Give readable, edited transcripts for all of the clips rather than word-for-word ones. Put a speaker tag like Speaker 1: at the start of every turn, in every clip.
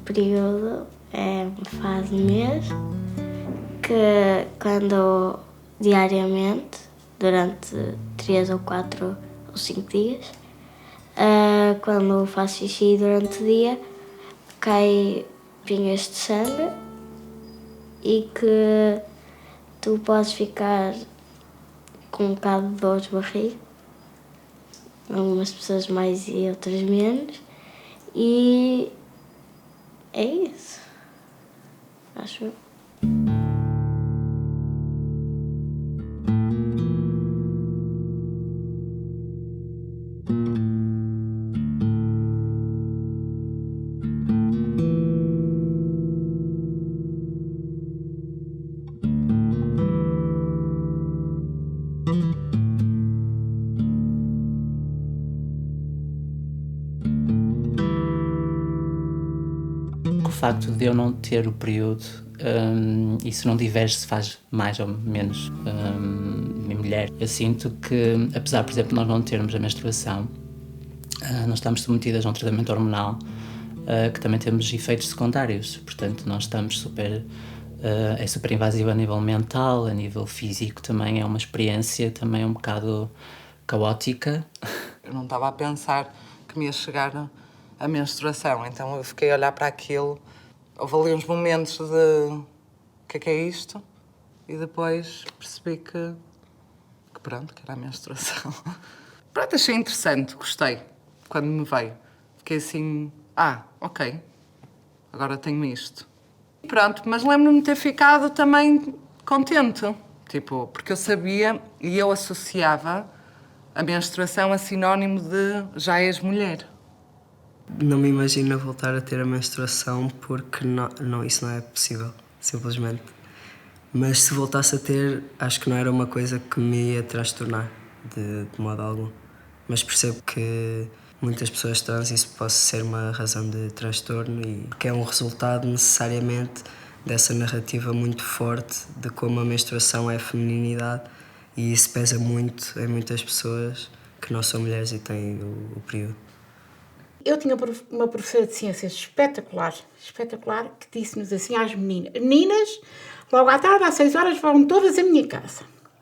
Speaker 1: período é uma fase do mês que quando diariamente, durante 3 ou 4 ou 5 dias, quando faço xixi durante o dia, cai pingas de sangue e que tu podes ficar com um bocado de dor de barriga, algumas pessoas mais e outras menos, e é isso, acho eu.
Speaker 2: O facto de eu não ter o período, e se não tiveres se faz mais ou menos minha mulher. Eu sinto que, apesar, por exemplo, de nós não termos a menstruação, nós estamos submetidas a um tratamento hormonal que também temos efeitos secundários. Portanto, nós estamos é super invasivo a nível mental, a nível físico também é uma experiência também um bocado caótica.
Speaker 3: Eu não estava a pensar que me ia chegar a menstruação, então eu fiquei a olhar para aquilo. Houve ali uns momentos de o que é isto? E depois percebi que pronto, que era a menstruação. Pronto, achei interessante, gostei, quando me veio. Fiquei assim, ok, agora tenho isto. E pronto, mas lembro-me de ter ficado também contente, tipo, porque eu sabia e eu associava a menstruação a sinónimo de já és mulher.
Speaker 4: Não me imagino voltar a ter a menstruação porque isso não é possível, simplesmente. Mas se voltasse a ter, acho que não era uma coisa que me ia transtornar, de modo algum. Mas percebo que muitas pessoas trans isso possa ser uma razão de transtorno e que é um resultado necessariamente dessa narrativa muito forte de como a menstruação é a feminilidade e isso pesa muito em muitas pessoas que não são mulheres e têm o período.
Speaker 5: Eu tinha uma professora de ciências espetacular, que disse-nos assim às meninas: meninas, logo à tarde, às 6 horas, vão todas à minha casa.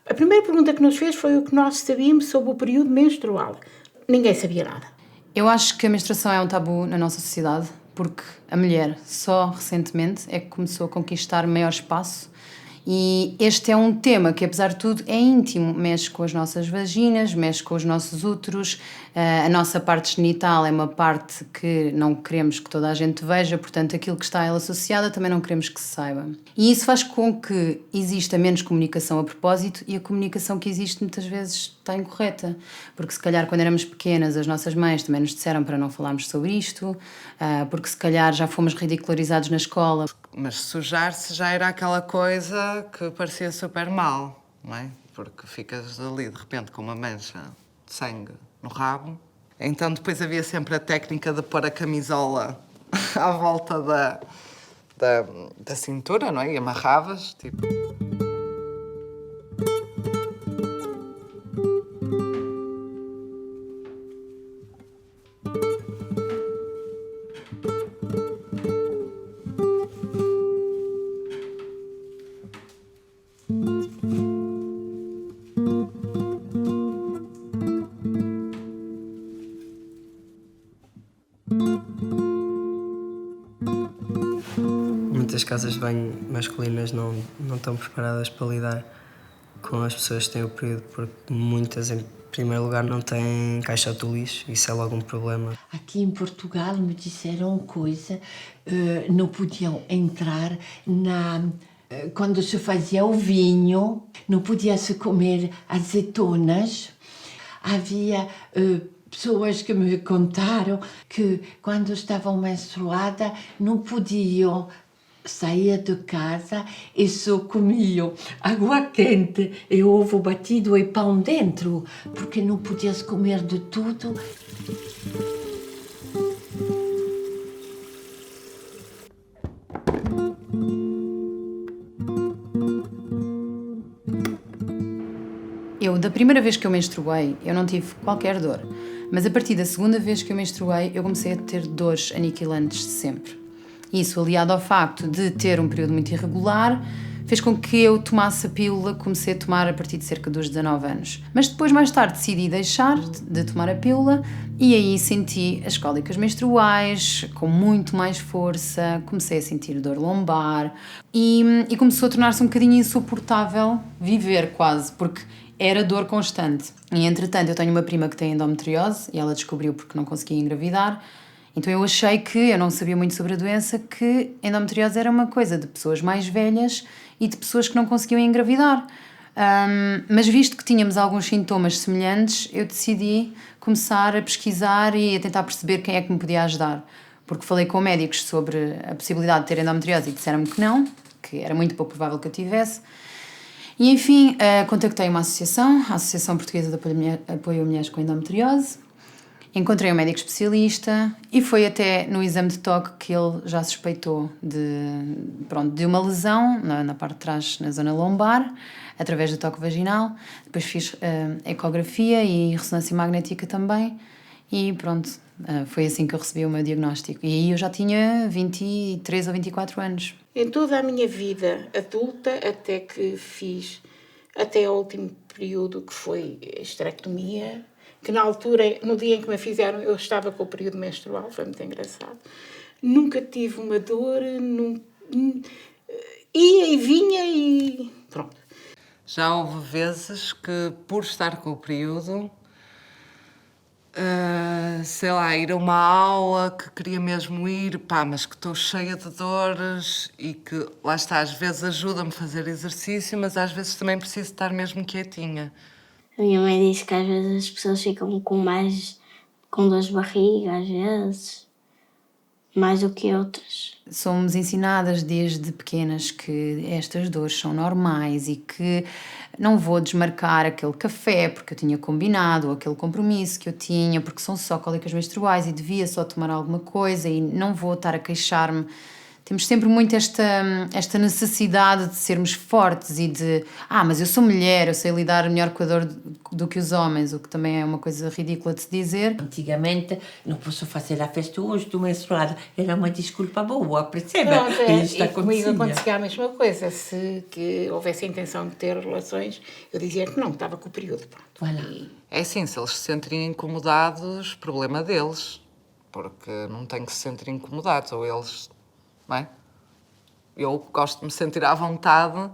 Speaker 5: A primeira pergunta que nos fez foi o que nós sabíamos sobre o período menstrual. Ninguém sabia nada.
Speaker 6: Eu acho que a menstruação é um tabu na nossa sociedade, porque a mulher só recentemente é que começou a conquistar maior espaço. E este é um tema que, apesar de tudo, é íntimo. Mexe com as nossas vaginas, mexe com os nossos úteros. A nossa parte genital é uma parte que não queremos que toda a gente veja, portanto, aquilo que está a ela associada também não queremos que se saiba. E isso faz com que exista menos comunicação a propósito e a comunicação que existe muitas vezes está incorreta. Porque se calhar quando éramos pequenas as nossas mães também nos disseram para não falarmos sobre isto, porque se calhar já fomos ridicularizados na escola.
Speaker 3: Mas sujar-se já era aquela coisa que parecia super mal, não é? Porque ficas ali de repente com uma mancha de sangue no rabo. Então depois havia sempre a técnica de pôr a camisola à volta da cintura, não é? E amarravas, tipo...
Speaker 4: Muitas casas de banho masculinas não estão preparadas para lidar com as pessoas que têm o período, porque muitas, em primeiro lugar, não têm caixote do lixo, isso é logo um problema.
Speaker 7: Aqui em Portugal me disseram coisa, não podiam entrar quando se fazia o vinho, não podia-se comer azeitonas. Havia pessoas que me contaram que quando estavam menstruadas não podiam sair de casa e só comiam água quente e ovo batido e pão dentro, porque não podia-se comer de tudo.
Speaker 6: Da primeira vez que eu menstruei, eu não tive qualquer dor. Mas a partir da segunda vez que eu menstruei, eu comecei a ter dores aniquilantes sempre. Isso, aliado ao facto de ter um período muito irregular, fez com que eu tomasse a pílula, comecei a tomar a partir de cerca dos 19 anos. Mas depois, mais tarde, decidi deixar de tomar a pílula e aí senti as cólicas menstruais com muito mais força, comecei a sentir dor lombar e começou a tornar-se um bocadinho insuportável viver quase, porque era dor constante. E entretanto, eu tenho uma prima que tem endometriose e ela descobriu porque não conseguia engravidar. Então eu achei que, eu não sabia muito sobre a doença, que endometriose era uma coisa de pessoas mais velhas e de pessoas que não conseguiam engravidar. Mas visto que tínhamos alguns sintomas semelhantes, eu decidi começar a pesquisar e a tentar perceber quem é que me podia ajudar. Porque falei com médicos sobre a possibilidade de ter endometriose e disseram-me que não, que era muito pouco provável que eu tivesse. E enfim, contactei uma associação, a Associação Portuguesa de Apoio a Mulheres com Endometriose. Encontrei um médico especialista e foi até no exame de toque que ele já suspeitou de uma lesão na parte de trás, na zona lombar, através do toque vaginal. Depois fiz ecografia e ressonância magnética também e pronto, foi assim que eu recebi o meu diagnóstico. E aí eu já tinha 23 ou 24 anos.
Speaker 5: Em toda a minha vida adulta, até que fiz, até ao último período que foi a esterectomia, que na altura, no dia em que me fizeram, eu estava com o período menstrual, foi muito engraçado. Nunca tive uma dor, ia e vinha e pronto.
Speaker 3: Já houve vezes que, por estar com o período, sei lá, ir a uma aula que queria mesmo ir, mas que estou cheia de dores e que, lá está, às vezes ajuda-me a fazer exercício, mas às vezes também preciso estar mesmo quietinha.
Speaker 1: A minha mãe diz que às vezes as pessoas ficam com dores de barriga, às vezes, mais do que outras.
Speaker 6: Somos ensinadas desde pequenas que estas dores são normais e que não vou desmarcar aquele café porque eu tinha combinado, ou aquele compromisso que eu tinha, porque são só cólicas menstruais e devia só tomar alguma coisa e não vou estar a queixar-me. Temos sempre muito esta necessidade de sermos fortes e de mas eu sou mulher, eu sei lidar melhor com a dor do que os homens, o que também é uma coisa ridícula de se dizer.
Speaker 7: Antigamente, não posso fazer a festa hoje, estou menstruada. Era uma desculpa boa, percebe?
Speaker 5: E comigo acontecia a mesma coisa. Se que houvesse a intenção de ter relações, eu dizia que não, estava com o período. Pronto.
Speaker 7: Voilà.
Speaker 3: É assim, se eles se sentirem incomodados, problema deles. Porque não têm que se sentir incomodados, ou eles... Não é? Eu gosto de me sentir à vontade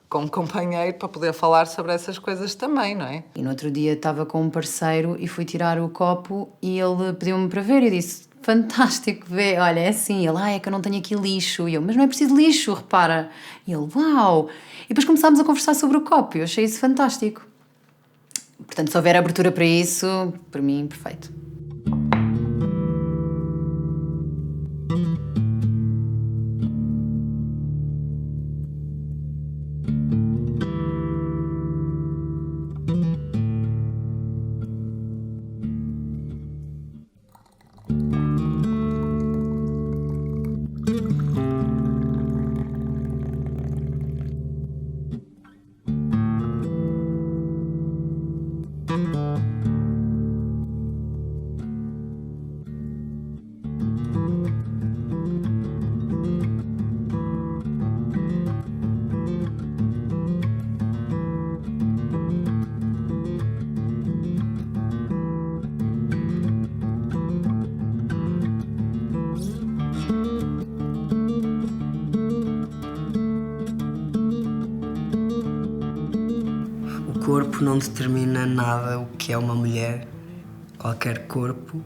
Speaker 3: com um companheiro para poder falar sobre essas coisas também, não é?
Speaker 6: E no outro dia estava com um parceiro e fui tirar o copo e ele pediu-me para ver e disse, fantástico, vê, olha, é assim. Ele, é que eu não tenho aqui lixo. E eu, mas não é preciso lixo, repara. E ele, uau! E depois começámos a conversar sobre o copo e eu achei isso fantástico. Portanto, se houver abertura para isso, para mim, perfeito.
Speaker 4: O corpo não determina nada o que é uma mulher. Qualquer corpo,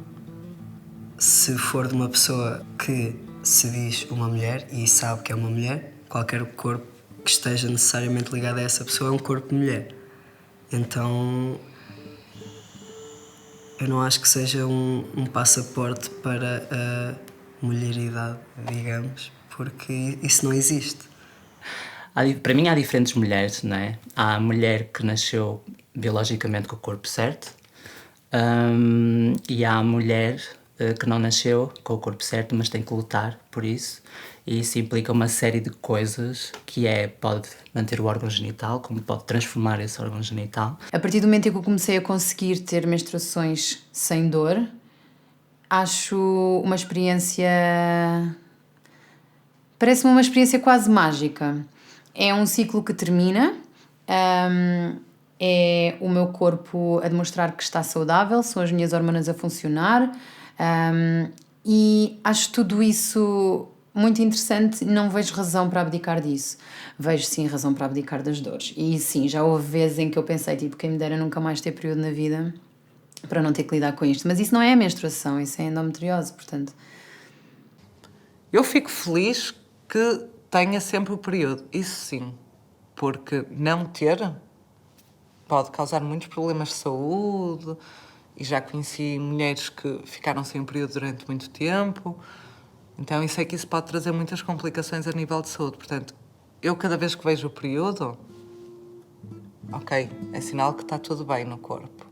Speaker 4: se for de uma pessoa que se diz uma mulher e sabe que é uma mulher, qualquer corpo que esteja necessariamente ligado a essa pessoa é um corpo de mulher. Então, eu não acho que seja um passaporte para a mulheridade, digamos, porque isso não existe.
Speaker 2: Para mim há diferentes mulheres, não é? Há a mulher que nasceu biologicamente com o corpo certo e há a mulher que não nasceu com o corpo certo, mas tem que lutar por isso. E isso implica uma série de coisas que pode manter o órgão genital, como pode transformar esse órgão genital.
Speaker 6: A partir do momento em que eu comecei a conseguir ter menstruações sem dor, acho uma experiência Parece-me uma experiência quase mágica. É um ciclo que termina, é o meu corpo a demonstrar que está saudável, são as minhas hormonas a funcionar, e acho tudo isso muito interessante. Não vejo razão para abdicar disso. Vejo sim razão para abdicar das dores. E sim, já houve vezes em que eu pensei, tipo, quem me dera nunca mais ter período na vida para não ter que lidar com isto. Mas isso não é a menstruação, isso é a endometriose, portanto.
Speaker 3: Eu fico feliz que tenha sempre o período, isso sim, porque não ter pode causar muitos problemas de saúde, e já conheci mulheres que ficaram sem o período durante muito tempo, então eu sei que isso pode trazer muitas complicações a nível de saúde. Portanto, eu cada vez que vejo o período, ok, é sinal que está tudo bem no corpo.